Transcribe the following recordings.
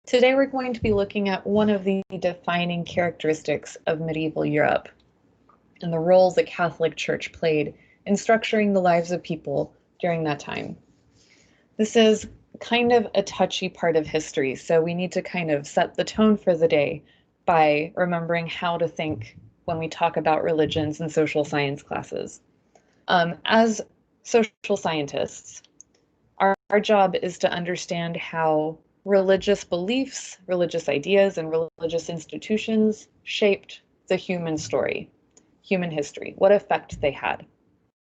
Today we're going to be looking at one of the defining characteristics of medieval Europe and the roles the Catholic Church played in structuring the lives of people during that time. This is kind of a touchy part of history, so we need to kind of set the tone for the day by remembering how to think when we talk about religions in social science classes. As social scientists, our job is to understand how religious beliefs, religious ideas, and religious institutions shaped the human story, human history, what effect they had.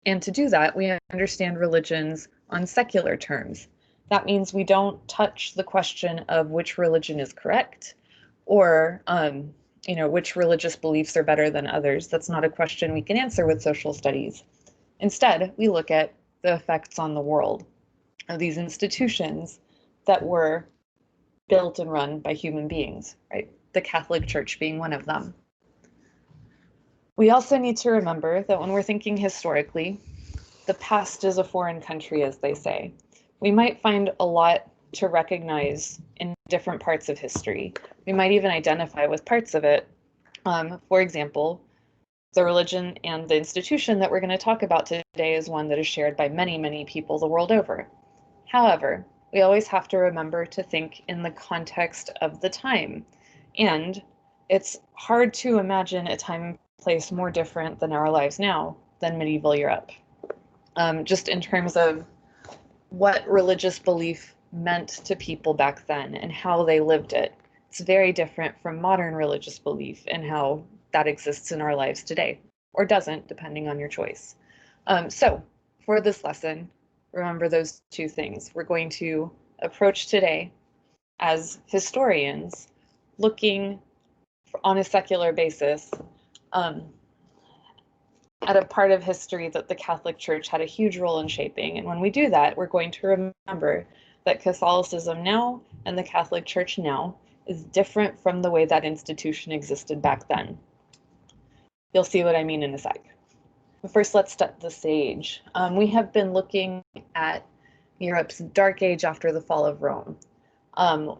And to do that, we understand religions on secular terms. That means we don't touch the question of which religion is correct or which religious beliefs are better than others. That's not a question we can answer with social studies. Instead, we look at the effects on the world of these institutions that were built and run by human beings, right? The Catholic Church being one of them. We also need to remember that when we're thinking historically, the past is a foreign country, as they say. We might find a lot to recognize in different parts of history. We might even identify with parts of it. For example, the religion and the institution that we're going to talk about today is one that is shared by many, many people the world over. However, we always have to remember to think in the context of the time. And it's hard to imagine a time and place more different than our lives now than medieval Europe. Just in terms of what religious belief meant to people back then and how they lived it. It's very different from modern religious belief and how that exists in our lives today, or doesn't, depending on your choice. So for this lesson, remember those two things. We're going to approach today as historians, looking on a secular basis at a part of history that the Catholic Church had a huge role in shaping. And when we do that, we're going to remember that Catholicism now and the Catholic Church now is different from the way that institution existed back then. You'll see what I mean in a sec. But first, let's set the stage. We have been looking at Europe's dark age after the fall of Rome,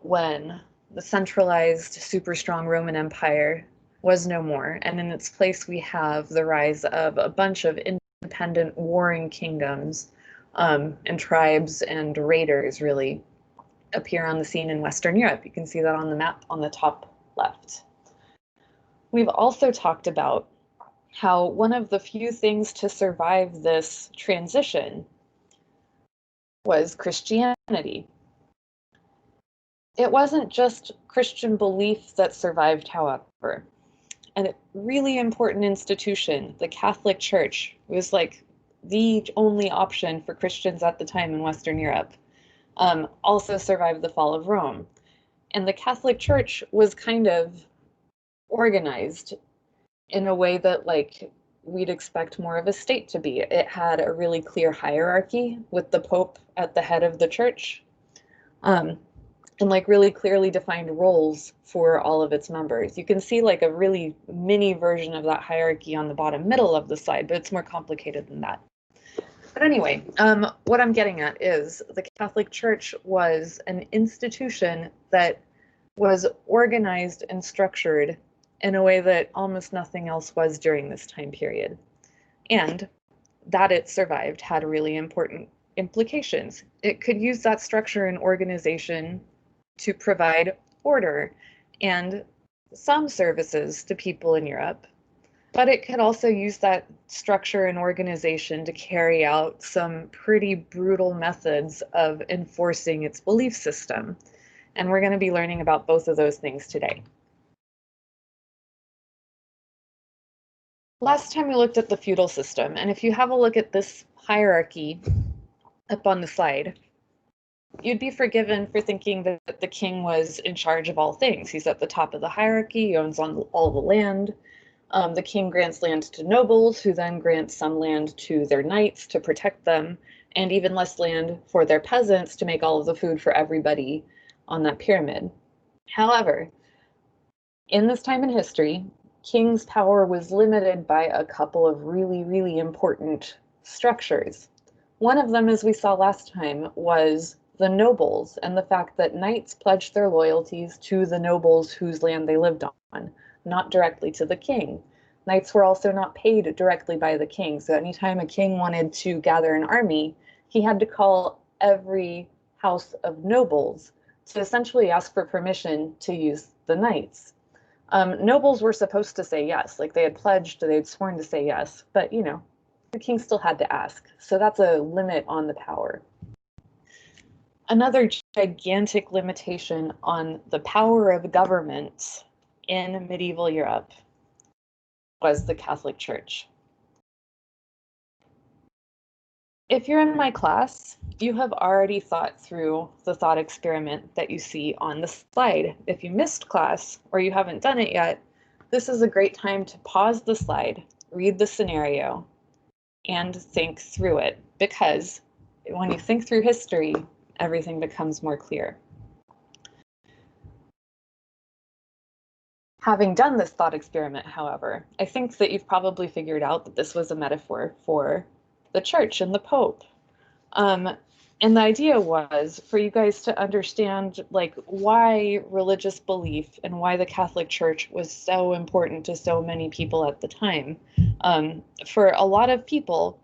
when the centralized, super strong Roman Empire was no more, and in its place we have the rise of a bunch of independent warring kingdoms and tribes and raiders really appear on the scene in Western Europe. You can see that on the map on the top left. We've also talked about how one of the few things to survive this transition was Christianity. It wasn't just Christian belief that survived, however. And a really important institution, the Catholic Church, was like the only option for Christians at the time in Western Europe, also survived the fall of Rome. And the Catholic Church was kind of organized in a way that we'd expect more of a state to be. It had a really clear hierarchy with the Pope at the head of the church, and really clearly defined roles for all of its members. You can see a really mini version of that hierarchy on the bottom middle of the slide, but it's more complicated than that. But anyway, what I'm getting at is the Catholic Church was an institution that was organized and structured in a way that almost nothing else was during this time period. And that it survived had really important implications. It could use that structure and organization to provide order and some services to people in Europe, but it could also use that structure and organization to carry out some pretty brutal methods of enforcing its belief system. And we're going to be learning about both of those things today. Last time we looked at the feudal system, and if you have a look at this hierarchy up on the slide, you'd be forgiven for thinking that the king was in charge of all things. He's at the top of the hierarchy, he owns all the land. The king grants land to nobles, who then grant some land to their knights to protect them, and even less land for their peasants to make all of the food for everybody on that pyramid. However, in this time in history, king's power was limited by a couple of really, really important structures. One of them, as we saw last time, was the nobles and the fact that knights pledged their loyalties to the nobles whose land they lived on, not directly to the king. Knights were also not paid directly by the king, so anytime a king wanted to gather an army, he had to call every house of nobles to essentially ask for permission to use the knights. Nobles were supposed to say yes, like they had pledged, they had sworn to say yes, but the king still had to ask. So that's a limit on the power. Another gigantic limitation on the power of government in medieval Europe was the Catholic Church. If you're in my class, you have already thought through the thought experiment that you see on the slide. If you missed class or you haven't done it yet, this is a great time to pause the slide, read the scenario, and think through it, because when you think through history, everything becomes more clear. Having done this thought experiment, however, I think that you've probably figured out that this was a metaphor for the church and the Pope. And the idea was for you guys to understand why religious belief and why the Catholic Church was so important to so many people at the time. For a lot of people,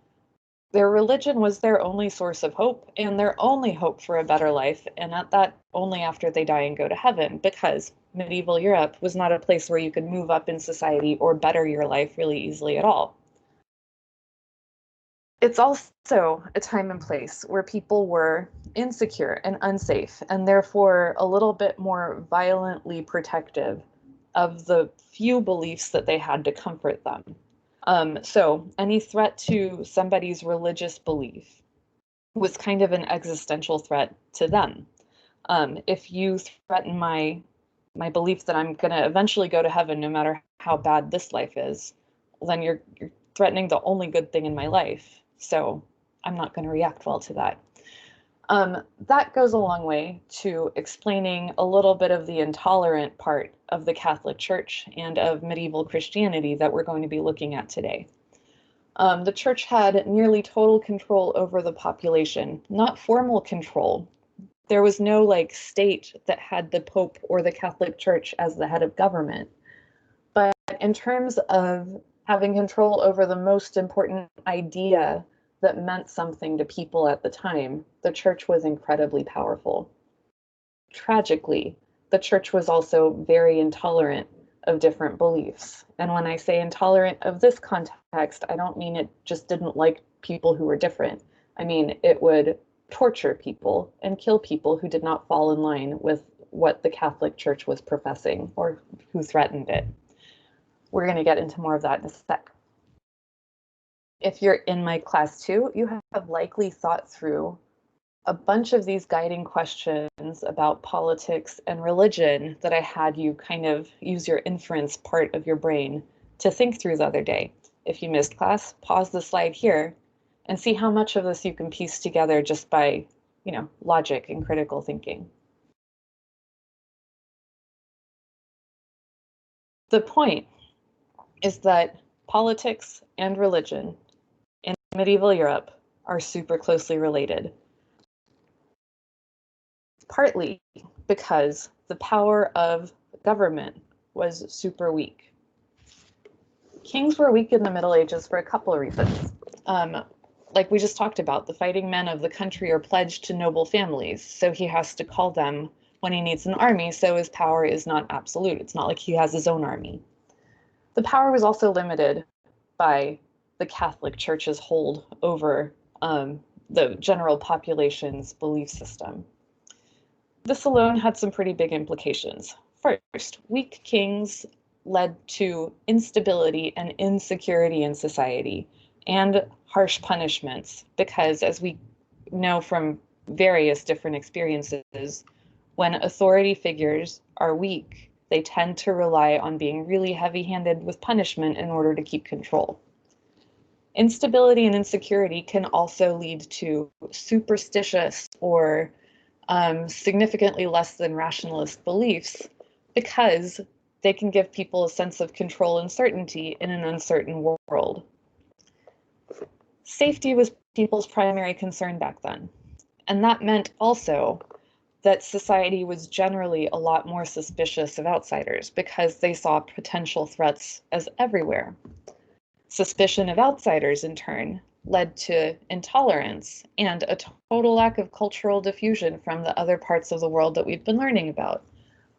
their religion was their only source of hope and their only hope for a better life, and at that only after they die and go to heaven, because medieval Europe was not a place where you could move up in society or better your life really easily at all. It's also a time and place where people were insecure and unsafe, and therefore a little bit more violently protective of the few beliefs that they had to comfort them. So any threat to somebody's religious belief was kind of an existential threat to them. If you threaten my belief that I'm going to eventually go to heaven no matter how bad this life is, then you're threatening the only good thing in my life. So I'm not going to react well to that. That goes a long way to explaining a little bit of the intolerant part of the Catholic Church and of medieval Christianity that we're going to be looking at today. The church had nearly total control over the population, not formal control. There was no state that had the Pope or the Catholic Church as the head of government. But in terms of having control over the most important idea that meant something to people at the time, the church was incredibly powerful. Tragically, the church was also very intolerant of different beliefs. And when I say intolerant of this context, I don't mean it just didn't like people who were different. I mean, it would torture people and kill people who did not fall in line with what the Catholic Church was professing or who threatened it. We're going to get into more of that in a sec. If you're in my class too, you have likely thought through a bunch of these guiding questions about politics and religion that I had you kind of use your inference part of your brain to think through the other day. If you missed class, pause the slide here and see how much of this you can piece together just by, logic and critical thinking. The point is that politics and religion in medieval Europe are super closely related. Partly because the power of government was super weak. Kings were weak in the Middle Ages for a couple of reasons. Like we just talked about, the fighting men of the country are pledged to noble families, so he has to call them when he needs an army, so his power is not absolute. It's not like he has his own army. The power was also limited by the Catholic Church's hold over the general population's belief system. This alone had some pretty big implications. First, weak kings led to instability and insecurity in society and harsh punishments because, as we know from various different experiences, when authority figures are weak, they tend to rely on being really heavy-handed with punishment in order to keep control. Instability and insecurity can also lead to superstitious or significantly less than rationalist beliefs because they can give people a sense of control and certainty in an uncertain world. Safety was people's primary concern back then. And that meant also that society was generally a lot more suspicious of outsiders because they saw potential threats as everywhere. Suspicion of outsiders, in turn, led to intolerance and a total lack of cultural diffusion from the other parts of the world that we've been learning about,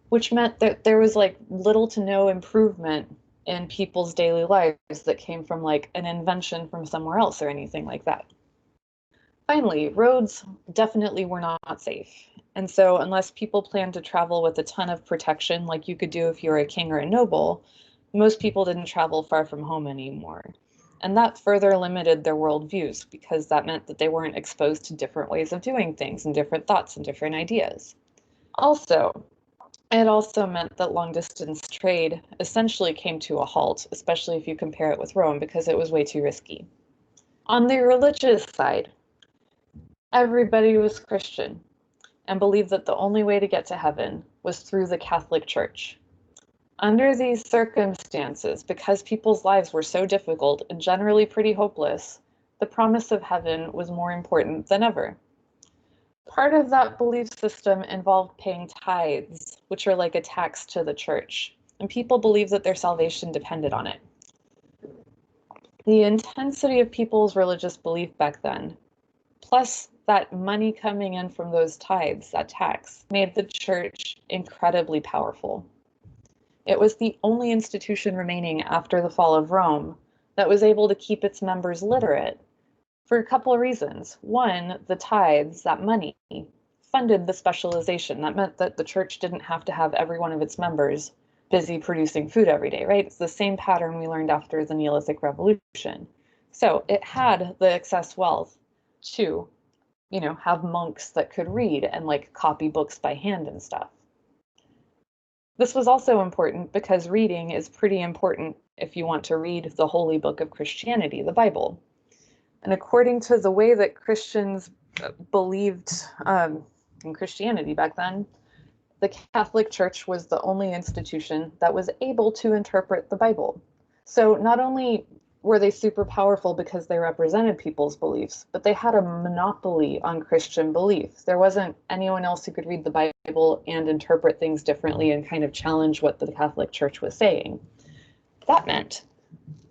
which meant that there was like little to no improvement in people's daily lives that came from like an invention from somewhere else or anything like that. Finally, roads definitely were not safe. And so unless people planned to travel with a ton of protection like you could do if you were a king or a noble, most people didn't travel far from home anymore. And that further limited their worldviews because that meant that they weren't exposed to different ways of doing things and different thoughts and different ideas. Also, it also meant that long distance trade essentially came to a halt, especially if you compare it with Rome, because it was way too risky. On the religious side, everybody was Christian and believed that the only way to get to heaven was through the Catholic Church. Under these circumstances, because people's lives were so difficult and generally pretty hopeless, the promise of heaven was more important than ever. Part of that belief system involved paying tithes, which are like a tax to the church, and people believed that their salvation depended on it. The intensity of people's religious belief back then, plus that money coming in from those tithes, that tax, made the church incredibly powerful. It was the only institution remaining after the fall of Rome that was able to keep its members literate for a couple of reasons. One, the tithes, that money, funded the specialization. That meant that the church didn't have to have every one of its members busy producing food every day, right? It's the same pattern we learned after the Neolithic Revolution. So it had the excess wealth to, have monks that could read and like copy books by hand and stuff. This was also important because reading is pretty important if you want to read the holy book of Christianity, the Bible. And according to the way that Christians believed in Christianity back then, the Catholic Church was the only institution that was able to interpret the Bible. So not only were they super powerful because they represented people's beliefs, but they had a monopoly on Christian belief. There wasn't anyone else who could read the Bible and interpret things differently and kind of challenge what the Catholic Church was saying. That meant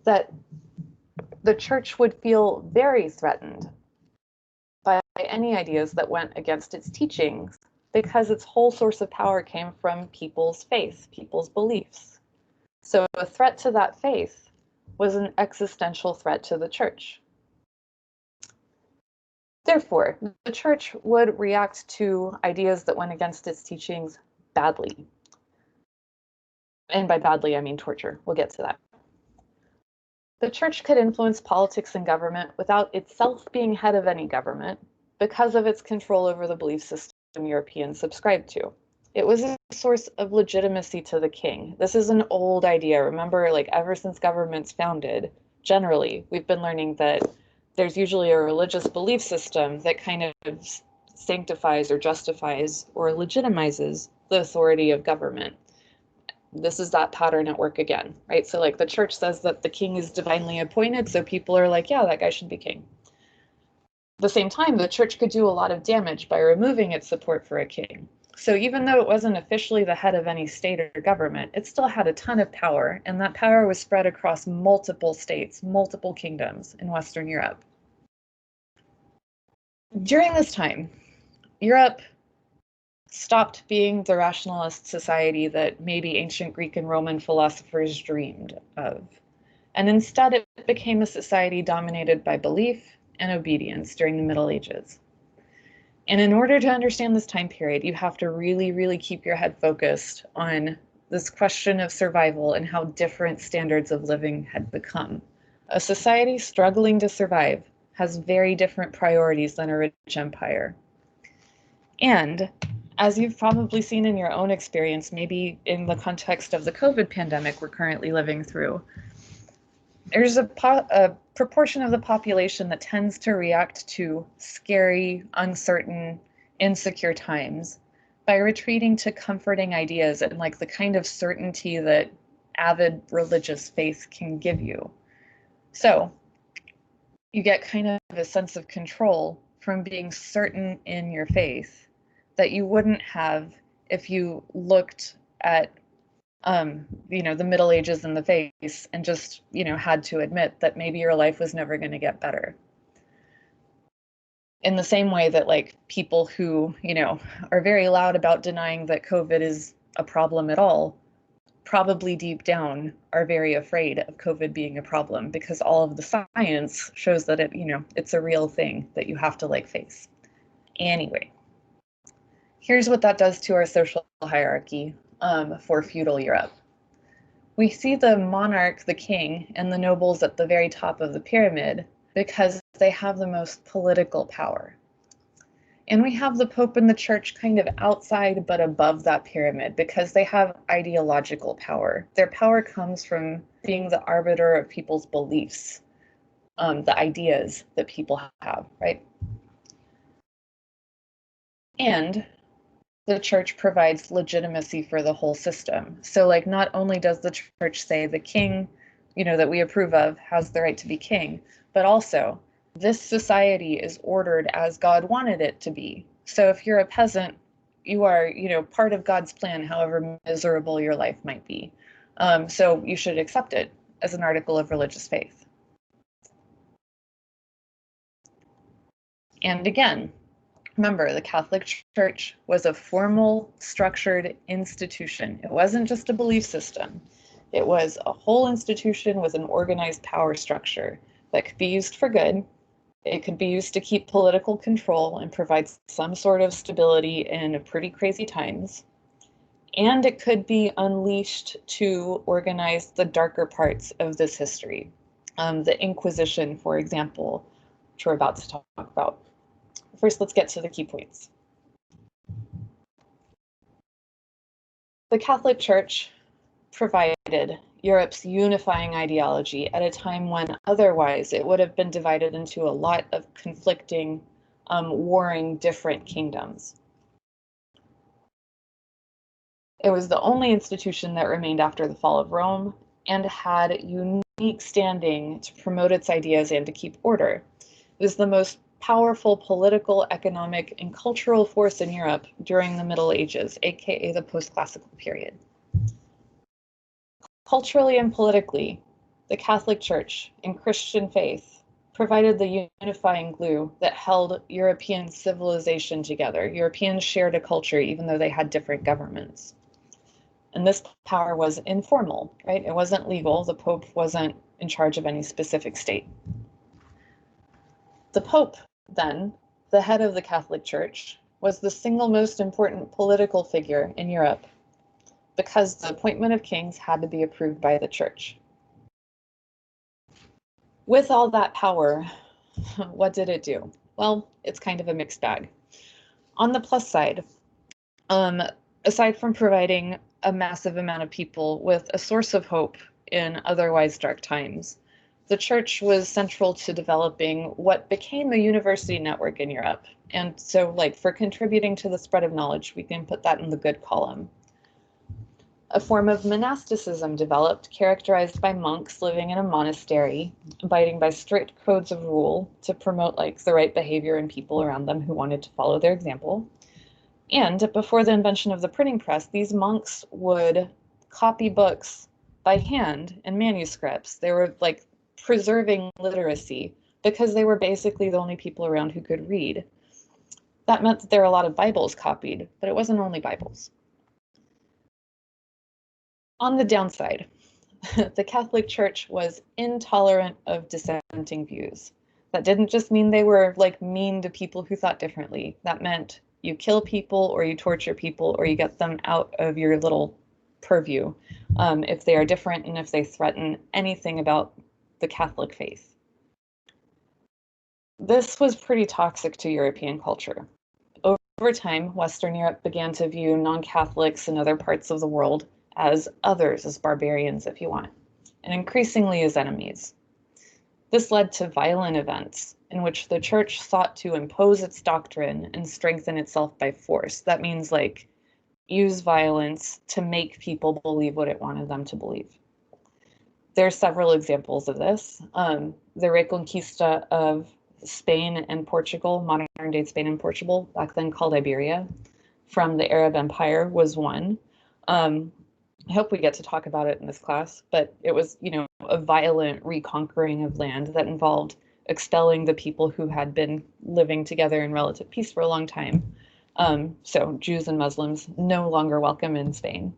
that the church would feel very threatened by any ideas that went against its teachings because its whole source of power came from people's faith, people's beliefs. So a threat to that faith was an existential threat to the church. Therefore, the church would react to ideas that went against its teachings badly. And by badly, I mean torture. We'll get to that. The church could influence politics and government without itself being head of any government because of its control over the belief system Europeans subscribed to. It was a source of legitimacy to the king. This is an old idea. Remember, like ever since government's founded, generally, we've been learning that there's usually a religious belief system that kind of sanctifies or justifies or legitimizes the authority of government. This is that pattern at work again, right? So like the church says that the king is divinely appointed, so people are like, yeah, that guy should be king. At the same time, the church could do a lot of damage by removing its support for a king. So even though it wasn't officially the head of any state or government, it still had a ton of power, and that power was spread across multiple states, multiple kingdoms in Western Europe. During this time, Europe stopped being the rationalist society that maybe ancient Greek and Roman philosophers dreamed of, and instead it became a society dominated by belief and obedience during the Middle Ages. And in order to understand this time period, you have to really, really keep your head focused on this question of survival and how different standards of living had become. A society struggling to survive has very different priorities than a rich empire. And as you've probably seen in your own experience, maybe in the context of the COVID pandemic we're currently living through, there's a proportion of the population that tends to react to scary, uncertain, insecure times by retreating to comforting ideas and like the kind of certainty that avid religious faith can give you. So you get kind of a sense of control from being certain in your faith that you wouldn't have if you looked at the Middle Ages in the face and just, had to admit that maybe your life was never going to get better. In the same way that like people who, are very loud about denying that COVID is a problem at all, probably deep down are very afraid of COVID being a problem because all of the science shows that it's a real thing that you have to like face. Anyway, here's what that does to our social hierarchy for feudal Europe. We see the monarch, the king, and the nobles at the very top of the pyramid because they have the most political power. And we have the Pope and the Church kind of outside but above that pyramid because they have ideological power. Their power comes from being the arbiter of people's beliefs, the ideas that people have, right? And the church provides legitimacy for the whole system. So like not only does the church say the king, that we approve of has the right to be king, but also this society is ordered as God wanted it to be. So if you're a peasant, you are, part of God's plan, however miserable your life might be. So you should accept it as an article of religious faith. And again, remember, the Catholic Church was a formal, structured institution. It wasn't just a belief system. It was a whole institution with an organized power structure that could be used for good. It could be used to keep political control and provide some sort of stability in pretty crazy times. And it could be unleashed to organize the darker parts of this history. The Inquisition, for example, which we're about to talk about. First, let's get to the key points. The Catholic Church provided Europe's unifying ideology at a time when otherwise it would have been divided into a lot of conflicting, warring different kingdoms. It was the only institution that remained after the fall of Rome and had unique standing to promote its ideas and to keep order. It was the most powerful political, economic, and cultural force in Europe during the Middle Ages, aka the post-classical period. Culturally and politically, the Catholic Church and Christian faith provided the unifying glue that held European civilization together. Europeans shared a culture even though they had different governments. And this power was informal, right? It wasn't legal. The Pope wasn't in charge of any specific state. The Pope, then, the head of the Catholic Church, was the single most important political figure in Europe because the appointment of kings had to be approved by the church. With all that power, what did it do? Well, it's kind of a mixed bag. On the plus side, aside from providing a massive amount of people with a source of hope in otherwise dark times, the church was central to developing what became a university network in Europe. And so, for contributing to the spread of knowledge, we can put that in the good column. A form of monasticism developed, characterized by monks living in a monastery, abiding by strict codes of rule to promote the right behavior in people around them who wanted to follow their example. And before the invention of the printing press, these monks would copy books by hand in manuscripts. They were preserving literacy because they were basically the only people around who could read. That meant that there were a lot of Bibles copied, but it wasn't only Bibles. On the downside, the Catholic Church was intolerant of dissenting views. That didn't just mean they were mean to people who thought differently. That meant you kill people or you torture people or you get them out of your little purview if they are different and if they threaten anything about the Catholic faith. This was pretty toxic to European culture. Over time, Western Europe began to view non-Catholics in other parts of the world as others, as barbarians, if you want, and increasingly as enemies. This led to violent events in which the church sought to impose its doctrine and strengthen itself by force. That means use violence to make people believe what it wanted them to believe. There are several examples of this. The Reconquista of Spain and Portugal, modern day Spain and Portugal, back then called Iberia, from the Arab Empire was one. I hope we get to talk about it in this class, but it was, a violent reconquering of land that involved expelling the people who had been living together in relative peace for a long time. So Jews and Muslims no longer welcome in Spain.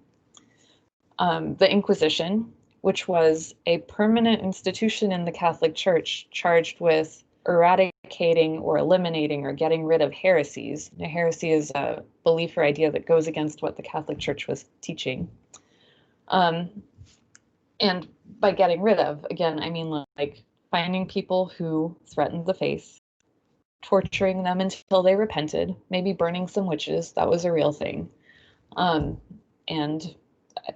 The Inquisition, which was a permanent institution in the Catholic Church charged with eradicating or eliminating or getting rid of heresies. A heresy is a belief or idea that goes against what the Catholic Church was teaching. And by getting rid of, again, I mean like finding people who threatened the faith, torturing them until they repented, maybe burning some witches. That was a real thing. And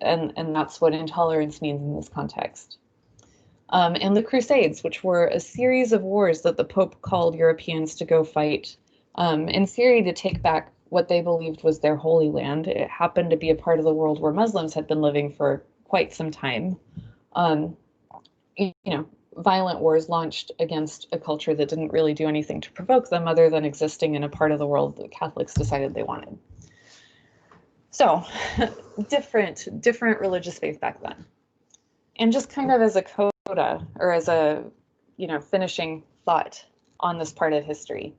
that's what intolerance means in this context. And the Crusades, which were a series of wars that the Pope called Europeans to go fight, in theory to take back what they believed was their Holy Land. It happened to be a part of the world where Muslims had been living for quite some time. Violent wars launched against a culture that didn't really do anything to provoke them other than existing in a part of the world that Catholics decided they wanted. So different religious faith back then. And just kind of as a coda, or as a, finishing thought on this part of history,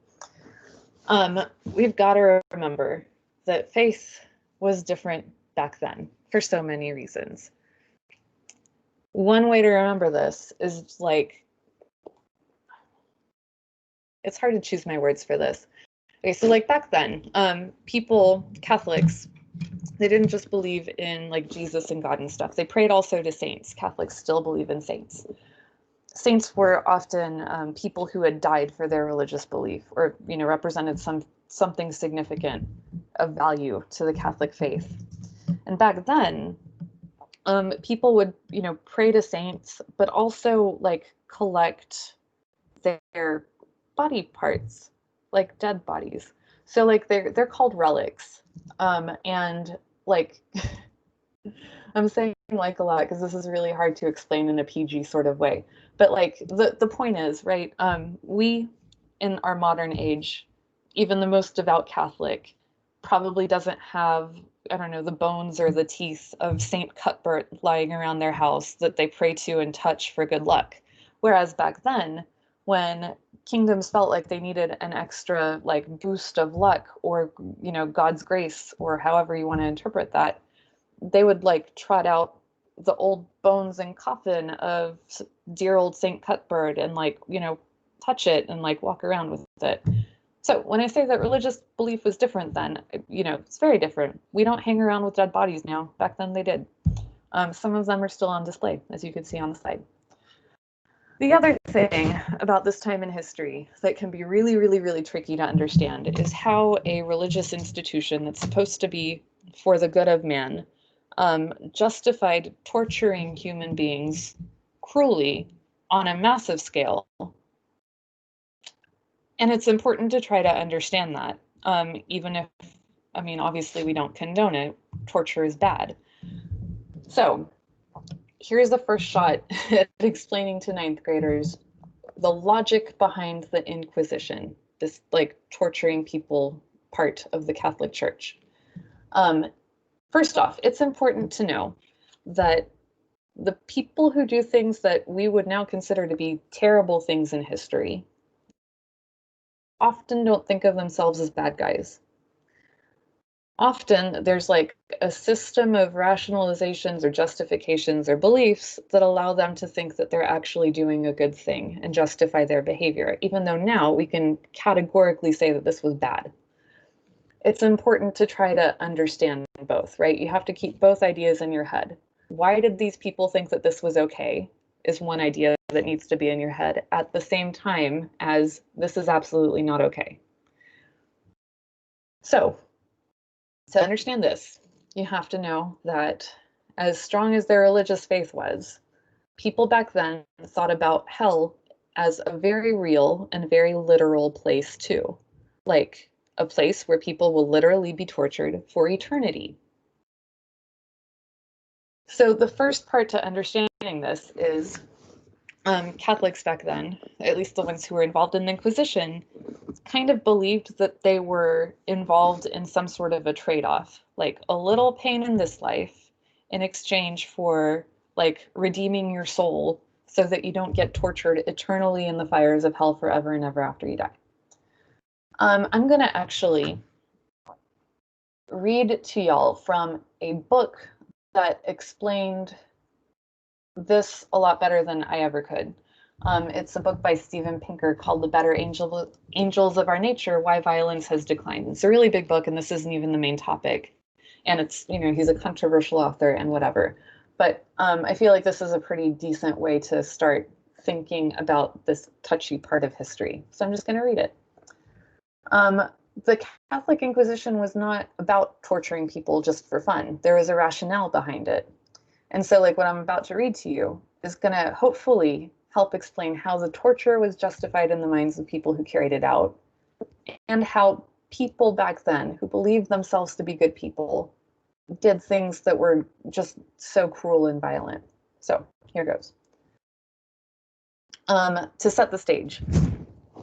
we've got to remember that faith was different back then for so many reasons. One way to remember this is it's hard to choose my words for this. Okay, so back then, people, Catholics, they didn't just believe in Jesus and God and stuff. They prayed also to saints. Catholics still believe in saints. Saints were often people who had died for their religious belief, or represented something significant of value to the Catholic faith. And back then, people would pray to saints, but also collect their body parts, like dead bodies. So they're called relics. And I'm saying a lot because this is really hard to explain in a PG sort of way. But the point is, right, we in our modern age, even the most devout Catholic probably doesn't have, I don't know, the bones or the teeth of Saint Cuthbert lying around their house that they pray to and touch for good luck. Whereas back then, when kingdoms felt like they needed an extra boost of luck or God's grace, or however you want to interpret that, they would trot out the old bones and coffin of dear old Saint Cuthbert and touch it and walk around with it. So when I say that religious belief was different then, it's very different. We don't hang around with dead bodies now. Back then they did. Some of them are still on display, as you can see on the slide. The other thing about this time in history that can be really, really, really tricky to understand is how a religious institution that's supposed to be for the good of man justified torturing human beings cruelly on a massive scale. And it's important to try to understand that, even if, obviously we don't condone it. Torture is bad. So here's the first shot at explaining to ninth graders the logic behind the Inquisition, this torturing people part of the Catholic Church. First off, it's important to know that the people who do things that we would now consider to be terrible things in history often don't think of themselves as bad guys. Often there's a system of rationalizations or justifications or beliefs that allow them to think that they're actually doing a good thing and justify their behavior, even though now we can categorically say that this was bad. It's important to try to understand both, right? You have to keep both ideas in your head. Why did these people think that this was okay is one idea that needs to be in your head at the same time as this is absolutely not okay. So to understand this, you have to know that as strong as their religious faith was, people back then thought about hell as a very real and very literal place too, like a place where people will literally be tortured for eternity. So the first part to understanding this is Catholics back then, at least the ones who were involved in the Inquisition, kind of believed that they were involved in some sort of a trade-off, like a little pain in this life in exchange for like redeeming your soul so that you don't get tortured eternally in the fires of hell forever and ever after you die. I'm going to actually read to y'all from a book that explained this a lot better than I ever could. It's a book by Steven Pinker called The Better Angels of Our Nature, Why Violence Has Declined. It's a really big book, and this isn't even the main topic. And it's, he's a controversial author and whatever. But I feel like this is a pretty decent way to start thinking about this touchy part of history. So I'm just going to read it. The Catholic Inquisition was not about torturing people just for fun. There was a rationale behind it. And so like what I'm about to read to you is going to hopefully help explain how the torture was justified in the minds of people who carried it out, and how people back then who believed themselves to be good people did things that were just so cruel and violent. So here goes. To set the stage,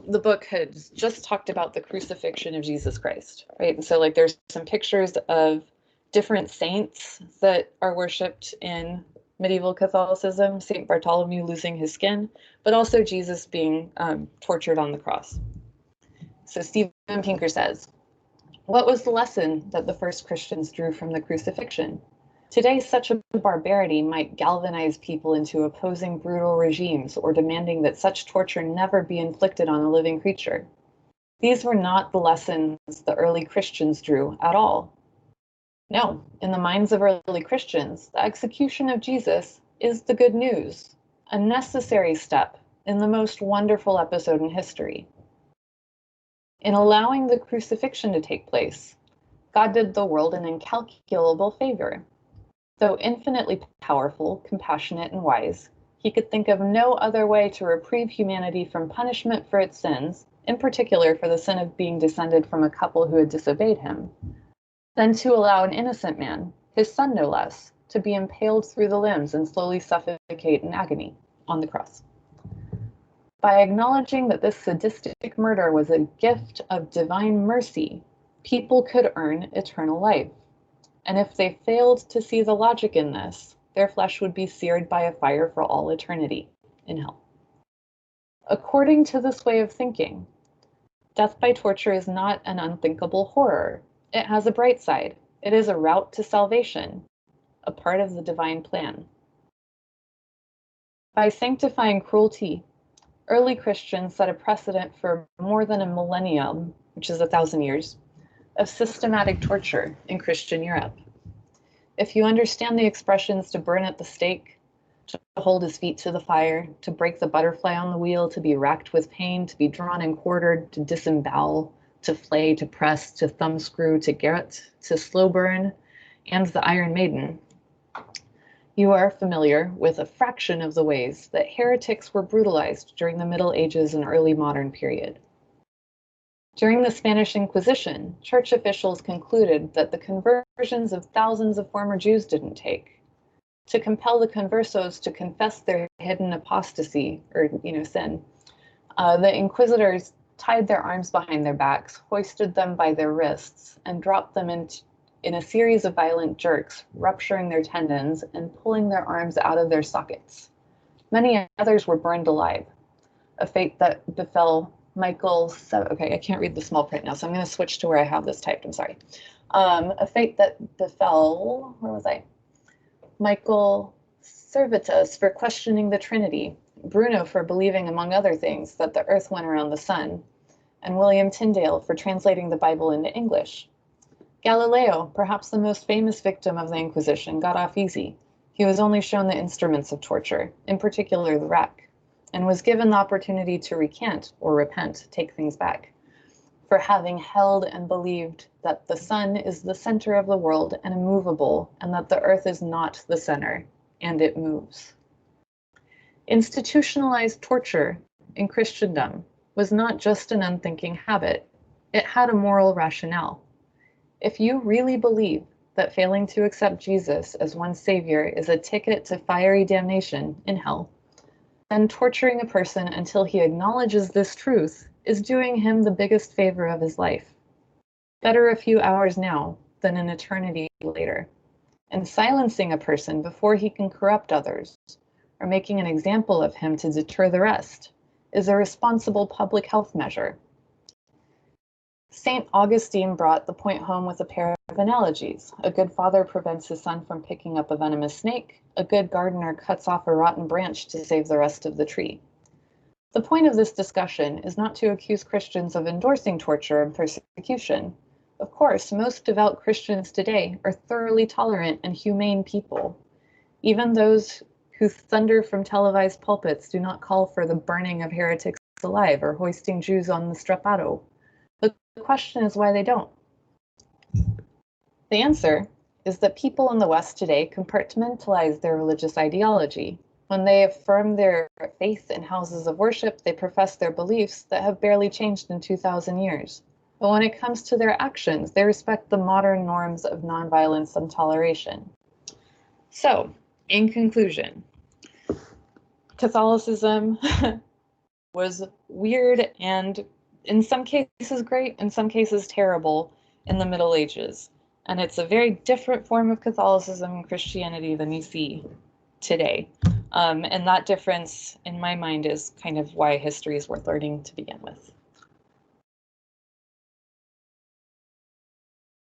the book has just talked about the crucifixion of Jesus Christ, right? And so like there's some pictures of different saints that are worshipped in medieval Catholicism, St. Bartholomew losing his skin, but also Jesus being tortured on the cross. So Steven Pinker says, what was the lesson that the first Christians drew from the crucifixion? Today, such a barbarity might galvanize people into opposing brutal regimes or demanding that such torture never be inflicted on a living creature. These were not the lessons the early Christians drew at all. No, in the minds of early Christians, the execution of Jesus is the good news, a necessary step in the most wonderful episode in history. In allowing the crucifixion to take place, God did the world an incalculable favor. Though infinitely powerful, compassionate, and wise, he could think of no other way to reprieve humanity from punishment for its sins, in particular for the sin of being descended from a couple who had disobeyed him, than to allow an innocent man, his son no less, to be impaled through the limbs and slowly suffocate in agony on the cross. By acknowledging that this sadistic murder was a gift of divine mercy, people could earn eternal life. And if they failed to see the logic in this, their flesh would be seared by a fire for all eternity in hell. According to this way of thinking, death by torture is not an unthinkable horror. It has a bright side. It is a route to salvation, a part of the divine plan. By sanctifying cruelty, early Christians set a precedent for more than a millennium, which is 1,000 years, of systematic torture in Christian Europe. If you understand the expressions to burn at the stake, to hold his feet to the fire, to break the butterfly on the wheel, to be racked with pain, to be drawn and quartered, to disembowel, to flay, to press, to thumbscrew, to garrote, to slow burn, and the Iron Maiden, you are familiar with a fraction of the ways that heretics were brutalized during the Middle Ages and early modern period. During the Spanish Inquisition, church officials concluded that the conversions of thousands of former Jews didn't take. To compel the conversos to confess their hidden apostasy, or sin, the inquisitors tied their arms behind their backs, hoisted them by their wrists, and dropped them in a series of violent jerks, rupturing their tendons and pulling their arms out of their sockets. Many others were burned alive, a fate that befell Michael, okay, I can't read the small print now, so I'm going to switch to where I have this typed, I'm sorry. A fate that befell, where was I? Michael Servetus for questioning the Trinity, Bruno for believing, among other things, that the earth went around the sun, and William Tyndale for translating the Bible into English. Galileo, perhaps the most famous victim of the Inquisition, got off easy. He was only shown the instruments of torture, in particular the rack, and was given the opportunity to recant or repent, take things back, for having held and believed that the sun is the center of the world and immovable, and that the earth is not the center, and it moves. Institutionalized torture in Christendom was not just an unthinking habit. It had a moral rationale. If you really believe that failing to accept Jesus as one's savior is a ticket to fiery damnation in hell, then torturing a person until he acknowledges this truth is doing him the biggest favor of his life. Better a few hours now than an eternity later. And silencing a person before he can corrupt others, or making an example of him to deter the rest, is a responsible public health measure. St. Augustine brought the point home with a pair of analogies. A good father prevents his son from picking up a venomous snake. A good gardener cuts off a rotten branch to save the rest of the tree. The point of this discussion is not to accuse Christians of endorsing torture and persecution. Of course, most devout Christians today are thoroughly tolerant and humane people. Even those who thunder from televised pulpits do not call for the burning of heretics alive or hoisting Jews on the strappado. The question is why they don't. The answer is that people in the West today compartmentalize their religious ideology. When they affirm their faith in houses of worship, they profess their beliefs that have barely changed in 2,000 years. But when it comes to their actions, they respect the modern norms of nonviolence and toleration. So, in conclusion, Catholicism was weird and in some cases great, in some cases terrible in the Middle Ages. And it's a very different form of Catholicism and Christianity than you see today. And that difference, in my mind, is kind of why history is worth learning to begin with.